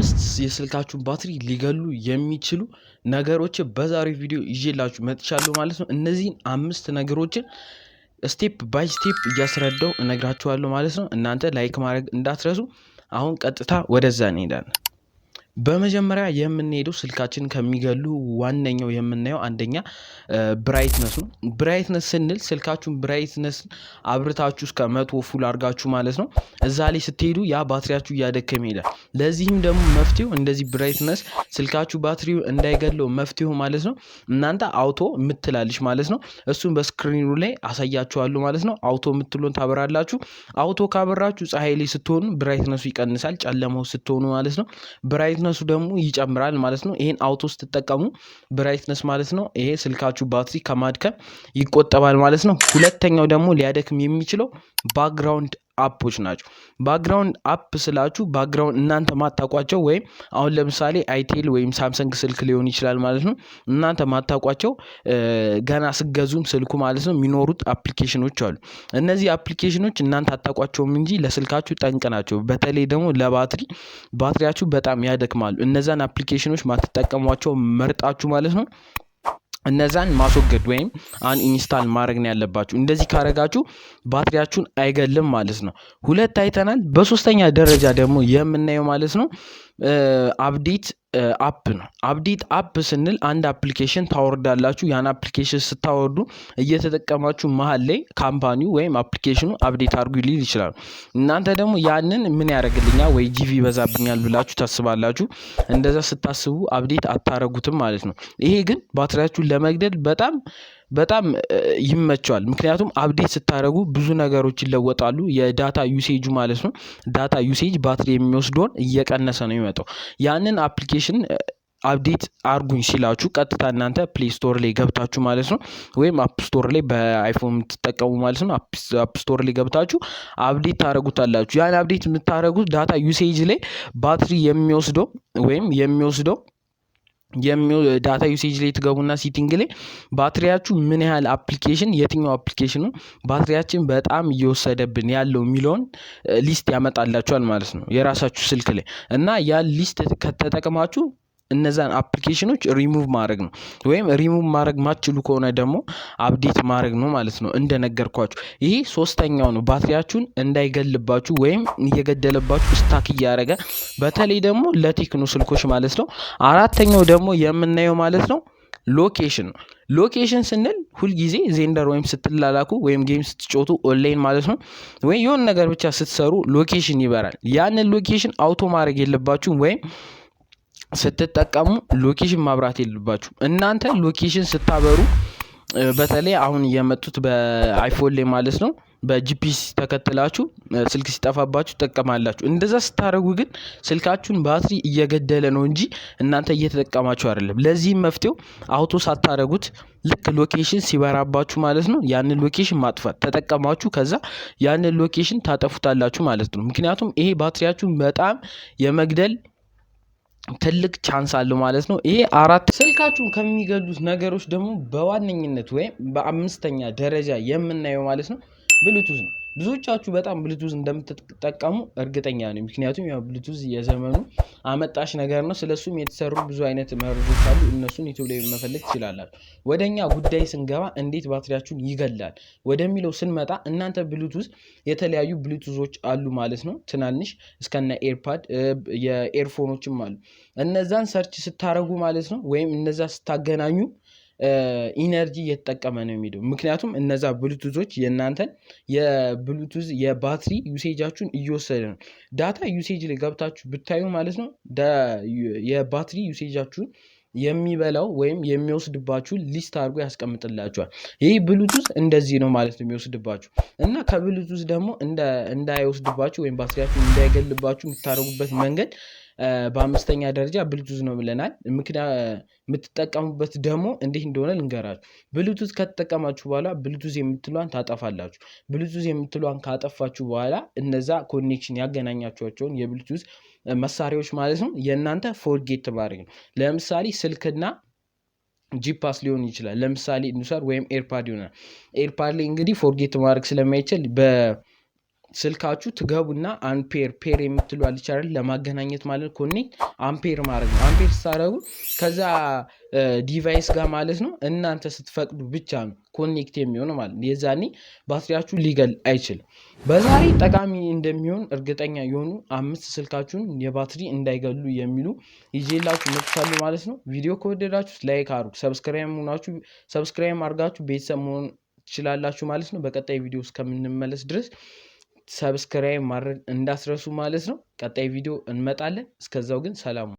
አምስት የስልካችሁን ባትሪ ሊገሉ የሚችሉ ነገሮች በዛሬው ቪዲዮ ይዤላችሁ መጥቻለሁ ማለት ነው። እነዚህን አምስት ነገሮችን ስቴፕ ባይ ስቴፕ እያስረዳው እነግራችኋለሁ ማለት ነው። እናንተ ላይክ ማድረግ እንዳትረሱ። አሁን ቀጥታ ወደዛ እንሄዳለን። በመጀመሪያ የምንሄደው ስልካችን ከሚገሉ ዋነኛው የምናየው አንደኛ ብራይትነስ ነው። ብራይትነስ ስንል ስልካችሁን ብራይትነስ አብርታችሁ እስከ 100 ፉል አድርጋችሁ ማለት ነው እዛ ላይ ስትሄዱ ያ ባትሪያችሁ እያደከመ ይሄዳል። ለዚህም ደግሞ መፍትሄው እንደዚህ ብራይትነስ ስልካችሁ ባትሪው እንዳይገለው መፍትሄው ማለት ነው እናንተ አውቶ ምትላለች ማለት ነው። እሱን በስክሪኑ ላይ አሳያችኋለሁ ማለት ነው። አውቶ ምትሉን ታበራላችሁ። አውቶ ካበራችሁ ፀሐይ ላይ ስትሆኑ ብራይትነሱ ይቀንሳል፣ ጨለማው ስትሆኑ ማለት ነው ብራይትነሱ ደግሞ ይጨምራል ማለት ነው። ይሄን አውቶ ስትጠቀሙ ብራይትነስ ማለት ነው ይሄ ስልካችሁ ባትሪ ከማድከም ይቆጠባል ማለት ነው። ሁለተኛው ደግሞ ሊያደክም የሚችለው ባክግራውንድ አፖች ናቸው። ባክግራውንድ አፕ ስላችሁ ባክግራውንድ እናንተ ማታቋቸው ወይም አሁን ለምሳሌ አይቴል ወይም ሳምሰንግ ስልክ ሊሆን ይችላል ማለት ነው። እናንተ ማታቋቸው ገና ስገዙም ስልኩ ማለት ነው የሚኖሩት አፕሊኬሽኖች አሉ። እነዚህ አፕሊኬሽኖች እናንተ አታቋቸውም እንጂ ለስልካችሁ ጠንቅ ናቸው። በተለይ ደግሞ ባትሪያችሁ በጣም ያደክማሉ። እነዛን አፕሊኬሽኖች ማትጠቀሟቸው መርጣችሁ ማለት ነው እነዛን ማስወገድ ወይም ኢንስታል ማድረግ ነው ያለባችሁ። እንደዚህ ካረጋችሁ ባትሪያችሁን አይገልም ማለት ነው። ሁለት አይተናል። በሶስተኛ ደረጃ ደግሞ የምናየው ማለት ነው አፕዴት አፕ ነው። አፕዴት አፕ ስንል አንድ አፕሊኬሽን ታወርዳላችሁ። ያን አፕሊኬሽን ስታወርዱ እየተጠቀማችሁ መሀል ላይ ካምፓኒው ወይም አፕሊኬሽኑ አፕዴት አድርጉ ሊል ይችላል። እናንተ ደግሞ ያንን ምን ያደርግልኛል ወይ ጂቪ ይበዛብኛል ብላችሁ ታስባላችሁ። እንደዛ ስታስቡ አፕዴት አታረጉትም ማለት ነው። ይሄ ግን ባትሪያችሁን ለመግደል በጣም ይመቸዋል። ምክንያቱም አፕዴት ስታደርጉ ብዙ ነገሮች ይለወጣሉ። የዳታ ዩሴጁ ማለት ነው ዳታ ዩሴጅ ባትሪ የሚወስደውን እየቀነሰ ነው የሚመጣው። ያንን አፕሊኬሽን አፕዴት አርጉኝ ሲላችሁ ቀጥታ እናንተ ፕሌይ ስቶር ላይ ገብታችሁ ማለት ነው ወይም አፕ ስቶር ላይ በአይፎን የምትጠቀሙ ማለት ነው አፕ ስቶር ላይ ገብታችሁ አፕዴት ታደርጉታላችሁ። ያን አፕዴት የምታደርጉት ዳታ ዩሴጅ ላይ ባትሪ የሚወስደው ዳታ ዩሴጅ ላይ ትገቡና ሲቲንግ ላይ ባትሪያችሁ ምን ያህል የትኛው አፕሊኬሽን ነው ባትሪያችን በጣም እየወሰደብን ያለው የሚለውን ሊስት ያመጣላችኋል ማለት ነው የራሳችሁ ስልክ ላይ እና ያን ሊስት ከተጠቀማችሁ እነዛን አፕሊኬሽኖች ሪሙቭ ማድረግ ነው። ወይም ሪሙቭ ማድረግ ማትችሉ ከሆነ ደግሞ አፕዴት ማድረግ ነው ማለት ነው እንደነገርኳችሁ። ይሄ ሶስተኛው ነው ባትሪያችሁን እንዳይገልባችሁ ወይም እየገደለባችሁ ስታክ እያደረገ በተለይ ደግሞ ለቴክኖ ስልኮች ማለት ነው። አራተኛው ደግሞ የምናየው ማለት ነው ሎኬሽን ነው። ሎኬሽን ስንል ሁልጊዜ ዜንደር ወይም ስትላላኩ ወይም ጌም ስትጫወቱ ኦንላይን ማለት ነው ወይም የሆነ ነገር ብቻ ስትሰሩ ሎኬሽን ይበራል። ያንን ሎኬሽን አውቶ ማድረግ የለባችሁም ወይም ስትጠቀሙ ሎኬሽን ማብራት የለባችሁ። እናንተ ሎኬሽን ስታበሩ በተለይ አሁን የመጡት በአይፎን ላይ ማለት ነው በጂፒኤስ ተከትላችሁ ስልክ ሲጠፋባችሁ ትጠቀማላችሁ። እንደዛ ስታደርጉ ግን ስልካችሁን ባትሪ እየገደለ ነው እንጂ እናንተ እየተጠቀማችሁ አይደለም። ለዚህም መፍትሄው አውቶ ሳታደርጉት ልክ ሎኬሽን ሲበራባችሁ ማለት ነው ያንን ሎኬሽን ማጥፋት ተጠቀማችሁ ከዛ ያንን ሎኬሽን ታጠፉታላችሁ ማለት ነው። ምክንያቱም ይሄ ባትሪያችሁን በጣም የመግደል ትልቅ ቻንስ አለው ማለት ነው። ይሄ አራት ስልካችሁን ከሚገሉት ነገሮች ደግሞ በዋነኝነት ወይም በአምስተኛ ደረጃ የምናየው ማለት ነው ብሉቱዝ ነው። ብዙዎቻችሁ በጣም ብሉቱዝ እንደምትጠቀሙ እርግጠኛ ነኝ። ምክንያቱም ያው ብሉቱዝ የዘመኑ አመጣሽ ነገር ነው። ስለሱም የተሰሩ ብዙ አይነት መረጃዎች አሉ። እነሱን ዩቲዩብ ላይ መፈለግ ትችላላችሁ። ወደኛ ጉዳይ ስንገባ እንዴት ባትሪያችሁን ይገላል ወደሚለው ስንመጣ እናንተ ብሉቱዝ የተለያዩ ብሉቱዞች አሉ ማለት ነው። ትናንሽ እስከነ ኤርፓድ የኤርፎኖችም አሉ። እነዛን ሰርች ስታረጉ ማለት ነው ወይም እነዛ ስታገናኙ ኢነርጂ እየተጠቀመ ነው የሚሄደው። ምክንያቱም እነዛ ብሉቱዞች የእናንተን የብሉቱዝ የባትሪ ዩሴጃችሁን እየወሰደ ነው። ዳታ ዩሴጅ ላይ ገብታችሁ ብታዩ ማለት ነው የባትሪ ዩሴጃችሁን የሚበላው ወይም የሚወስድባችሁ ሊስት አድርጎ ያስቀምጥላችኋል። ይሄ ብሉቱዝ እንደዚህ ነው ማለት ነው የሚወስድባችሁ እና ከብሉቱዝ ደግሞ እንዳይወስድባችሁ ወይም ባትሪያችሁ እንዳይገልባችሁ የምታደርጉበት መንገድ በአምስተኛ ደረጃ ብሉቱዝ ነው ብለናል። የምትጠቀሙበት ደግሞ እንዴት እንደሆነ ልንገራችሁ። ብሉቱዝ ከተጠቀማችሁ በኋላ ብሉቱዝ የምትሏን ታጠፋላችሁ። ብሉቱዝ የምትሏን ካጠፋችሁ በኋላ እነዛ ኮኔክሽን ያገናኛቸውን የብሉቱዝ መሳሪያዎች ማለት ነው የእናንተ ፎርጌት ማድረግ ነው። ለምሳሌ ስልክና ጂፓስ ሊሆን ይችላል። ለምሳሌ እንውሰድ ወይም ኤርፓድ ይሆናል። ኤርፓድ ላይ እንግዲህ ፎርጌት ማድረግ ስለማይችል ስልካችሁ ትገቡና አምፔር ፔር የምትሉ አለች አይደል ለማገናኘት ማለት ኮኔክት አምፔር ማድረግ ነው። አምፔር ስታደርጉ ከዛ ዲቫይስ ጋር ማለት ነው እናንተ ስትፈቅዱ ብቻ ነው ኮኔክት የሚሆነው ማለት ነው። የዛኔ ባትሪያችሁ ሊገል አይችልም። በዛሬ ጠቃሚ እንደሚሆን እርግጠኛ የሆኑ 5 ስልካችሁን የባትሪ እንዳይገሉ የሚሉ ይዤላችሁ መጥቻለሁ ማለት ነው። ቪዲዮ ከወደዳችሁ ላይክ አድርጉ፣ ሰብስክራይብ አድርጋችሁ ቤተሰብ መሆን ትችላላችሁ ማለት ነው። በቀጣይ ቪዲዮ እስከምንመለስ ድረስ ሰብስክራይብ ማድረግ እንዳትረሱ ማለት ነው። ቀጣይ ቪዲዮ እንመጣለን። እስከዛው ግን ሰላም